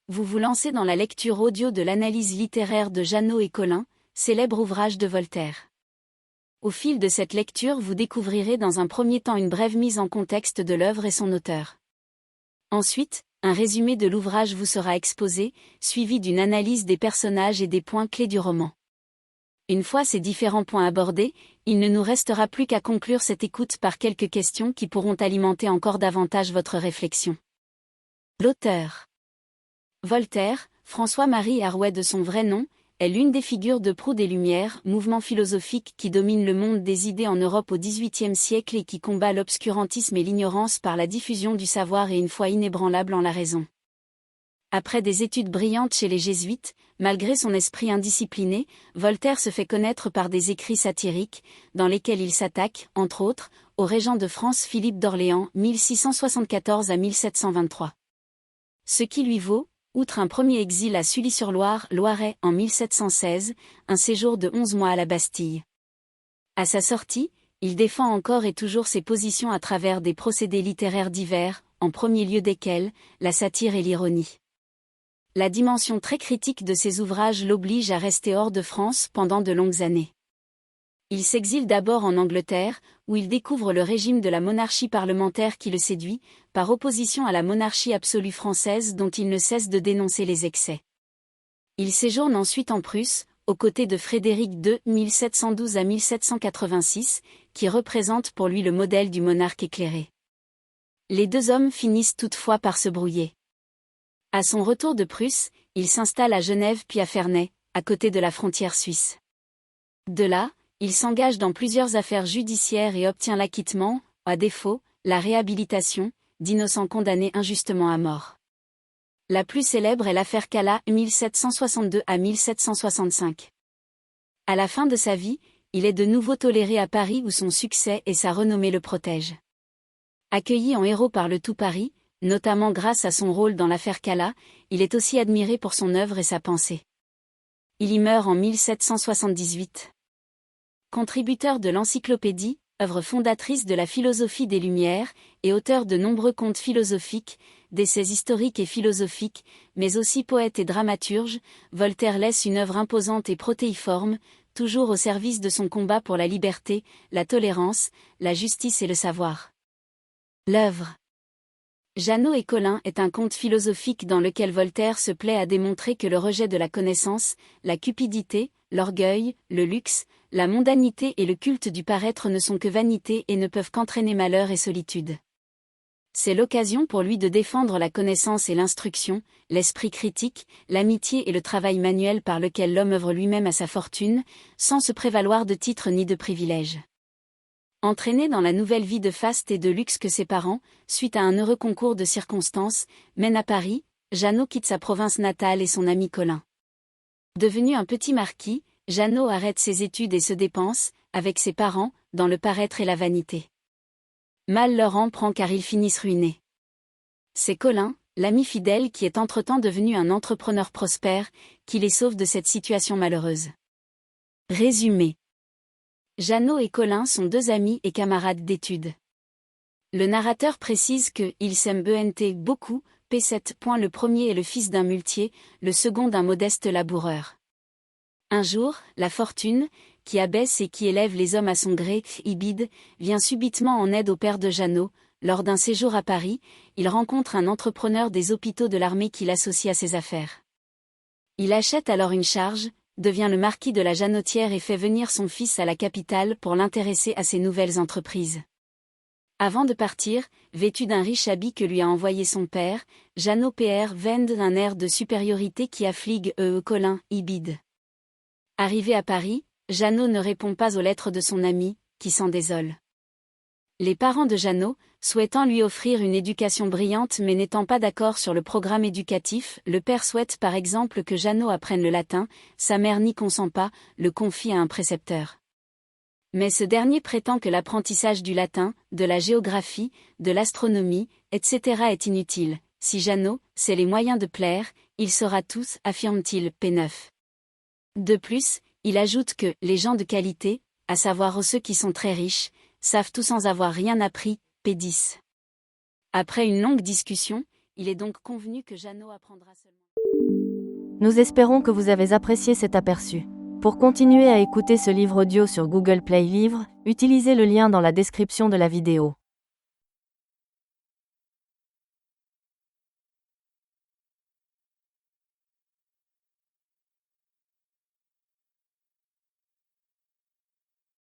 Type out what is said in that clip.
Vous vous lancez dans la lecture audio de l'analyse littéraire de Jeannot et Colin, célèbre ouvrage de Voltaire. Au fil de cette lecture, vous découvrirez dans un premier temps une brève mise en contexte de l'œuvre et son auteur. Ensuite, un résumé de l'ouvrage vous sera exposé, suivi d'une analyse des personnages et des points clés du roman. Une fois ces différents points abordés, il ne nous restera plus qu'à conclure cette écoute par quelques questions qui pourront alimenter encore davantage votre réflexion. L'auteur. Voltaire, François-Marie Arouet de son vrai nom, est l'une des figures de proue des Lumières, mouvement philosophique qui domine le monde des idées en Europe au XVIIIe siècle et qui combat l'obscurantisme et l'ignorance par la diffusion du savoir et une foi inébranlable en la raison. Après des études brillantes chez les jésuites, malgré son esprit indiscipliné, Voltaire se fait connaître par des écrits satiriques, dans lesquels il s'attaque, entre autres, au régent de France Philippe d'Orléans, 1674 à 1723. Ce qui lui vaut, outre un premier exil à Sully-sur-Loire, Loiret, en 1716, un séjour de 11 mois à la Bastille. À sa sortie, il défend encore et toujours ses positions à travers des procédés littéraires divers, en premier lieu desquels, la satire et l'ironie. La dimension très critique de ses ouvrages l'oblige à rester hors de France pendant de longues années. Il s'exile d'abord en Angleterre, où il découvre le régime de la monarchie parlementaire qui le séduit, par opposition à la monarchie absolue française dont il ne cesse de dénoncer les excès. Il séjourne ensuite en Prusse, aux côtés de Frédéric II, 1712 à 1786, qui représente pour lui le modèle du monarque éclairé. Les deux hommes finissent toutefois par se brouiller. À son retour de Prusse, il s'installe à Genève puis à Ferney, à côté de la frontière suisse. De là, il s'engage dans plusieurs affaires judiciaires et obtient l'acquittement, à défaut, la réhabilitation, d'innocents condamnés injustement à mort. La plus célèbre est l'affaire Calas, 1762 à 1765. À la fin de sa vie, il est de nouveau toléré à Paris où son succès et sa renommée le protègent. Accueilli en héros par le tout Paris, notamment grâce à son rôle dans l'affaire Calas, il est aussi admiré pour son œuvre et sa pensée. Il y meurt en 1778. Contributeur de l'Encyclopédie, œuvre fondatrice de la philosophie des Lumières, et auteur de nombreux contes philosophiques, d'essais historiques et philosophiques, mais aussi poète et dramaturge, Voltaire laisse une œuvre imposante et protéiforme, toujours au service de son combat pour la liberté, la tolérance, la justice et le savoir. L'œuvre Jeannot et Colin est un conte philosophique dans lequel Voltaire se plaît à démontrer que le rejet de la connaissance, la cupidité, l'orgueil, le luxe, la mondanité et le culte du paraître ne sont que vanité et ne peuvent qu'entraîner malheur et solitude. C'est l'occasion pour lui de défendre la connaissance et l'instruction, l'esprit critique, l'amitié et le travail manuel par lequel l'homme œuvre lui-même à sa fortune, sans se prévaloir de titres ni de privilèges. Entraîné dans la nouvelle vie de faste et de luxe que ses parents, suite à un heureux concours de circonstances, mènent à Paris, Jeannot quitte sa province natale et son ami Colin. Devenu un petit marquis, Jeannot arrête ses études et se dépense, avec ses parents, dans le paraître et la vanité. Mal leur en prend car ils finissent ruinés. C'est Colin, l'ami fidèle qui est entre-temps devenu un entrepreneur prospère, qui les sauve de cette situation malheureuse. Résumé. Jeannot et Colin sont deux amis et camarades d'études. Le narrateur précise que « ils s'aiment beaucoup, P7. Le premier est le fils d'un muletier, le second d'un modeste laboureur. Un jour, la fortune, qui abaisse et qui élève les hommes à son gré, Ibide, vient subitement en aide au père de Jeannot. Lors d'un séjour à Paris, il rencontre un entrepreneur des hôpitaux de l'armée qui l'associe à ses affaires. Il achète alors une charge, devient le marquis de la Janotière et fait venir son fils à la capitale pour l'intéresser à ses nouvelles entreprises. Avant de partir, vêtu d'un riche habit que lui a envoyé son père, Jeannot PR vend d'un air de supériorité qui affligue Colin, Ibide. Arrivé à Paris, Jeannot ne répond pas aux lettres de son ami, qui s'en désole. Les parents de Jeannot, souhaitant lui offrir une éducation brillante mais n'étant pas d'accord sur le programme éducatif, le père souhaite par exemple que Jeannot apprenne le latin, sa mère n'y consent pas, le confie à un précepteur. Mais ce dernier prétend que l'apprentissage du latin, de la géographie, de l'astronomie, etc. est inutile. Si Jeannot sait les moyens de plaire, il saura tous, affirme-t-il, P9. De plus, il ajoute que les gens de qualité, à savoir ceux qui sont très riches, savent tout sans avoir rien appris, P10. Après une longue discussion, Il est donc convenu que Jeannot apprendra seulement. Nous espérons que vous avez apprécié cet aperçu. Pour continuer à écouter ce livre audio sur Google Play Livres, utilisez le lien dans la description de la vidéo.